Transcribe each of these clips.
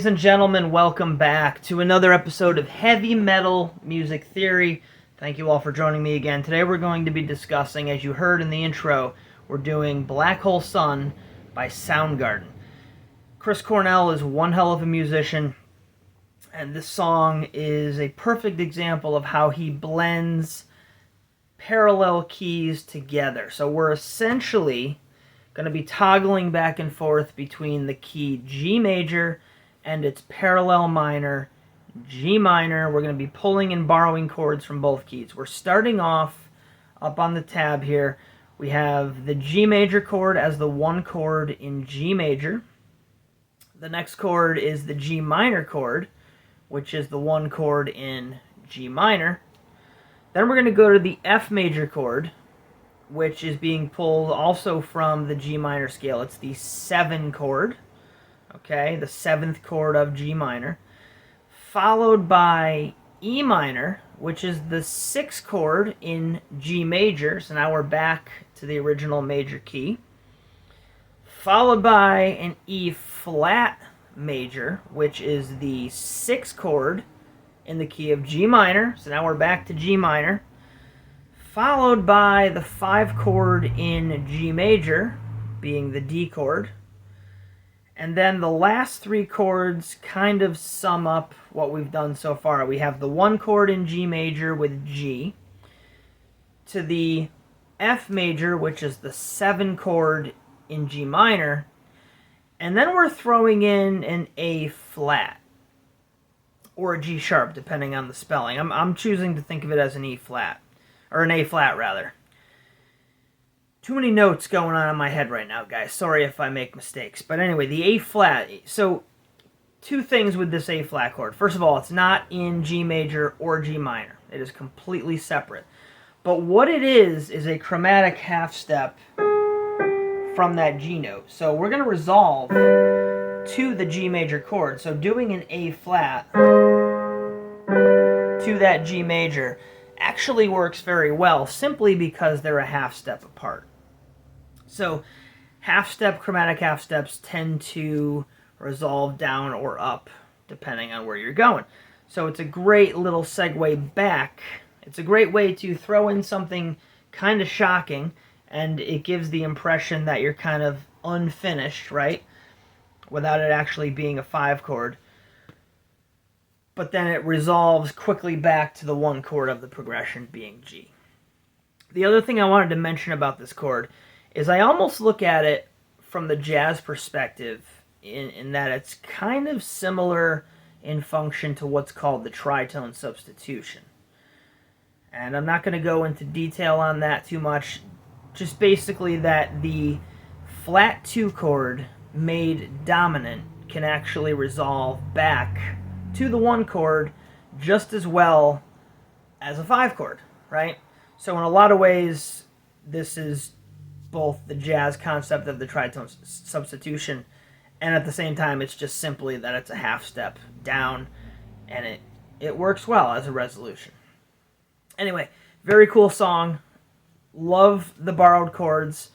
Ladies and gentlemen, welcome back to another episode of Heavy Metal Music Theory. Thank you all for joining me again. Today we're going to be discussing, as you heard in the intro, we're doing Black Hole Sun by Soundgarden. Chris Cornell is one hell of a musician, and this song is a perfect example of how he blends parallel keys together. So we're essentially going to be toggling back and forth between the key G major and its parallel minor, G minor. We're going to be pulling and borrowing chords from both keys. We're starting off up on the tab here. We have the G major chord as the one chord in G major. The next chord is the G minor chord, which is the one chord in G minor. Then we're going to go to the F major chord, which is being pulled also from the G minor scale. It's the 7 chord. Okay, the 7th chord of G minor, followed by E minor, which is the 6th chord in G major. So now we're back to the original major key, followed by an E flat major, which is the 6th chord in the key of G minor. So now we're back to G minor, followed by the 5 chord in G major, being the D chord. And then the last 3 chords kind of sum up what we've done so far. We have the 1 chord in G major with G, to the F major, which is the 7 chord in G minor, and then we're throwing in an A flat, or a G sharp, depending on the spelling. I'm choosing to think of it as an E flat, or an A flat, rather. Too many notes going on in my head right now, guys. Sorry if I make mistakes. But anyway, the A flat. So, 2 things with this A flat chord. First of all, it's not in G major or G minor. It is completely separate. But what it is a chromatic half step from that G note. So we're going to resolve to the G major chord. So doing an A flat to that G major actually works very well, simply because they're a half step apart. So half-step, chromatic half steps tend to resolve down or up, depending on where you're going. So it's a great little segue back. It's a great way to throw in something kind of shocking, and it gives the impression that you're kind of unfinished, right? Without it actually being a 5 chord. But then it resolves quickly back to the 1 chord of the progression, being G. The other thing I wanted to mention about this chord is I almost look at it from the jazz perspective in that it's kind of similar in function to what's called the tritone substitution. And I'm not going to go into detail on that too much, just basically that the flat 2 chord made dominant can actually resolve back to the 1 chord just as well as a 5 chord, right? So in a lot of ways, this is both the jazz concept of the tritone substitution, and at the same time, it's just simply that it's a half step down, and it works well as a resolution. Anyway, very cool song. Love the borrowed chords.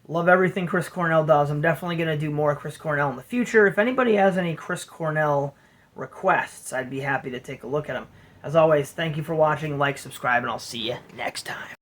Love everything Chris Cornell does. I'm definitely going to do more Chris Cornell in the future. If anybody has any Chris Cornell requests, I'd be happy to take a look at them. As always, thank you for watching, like, subscribe, and I'll see you next time.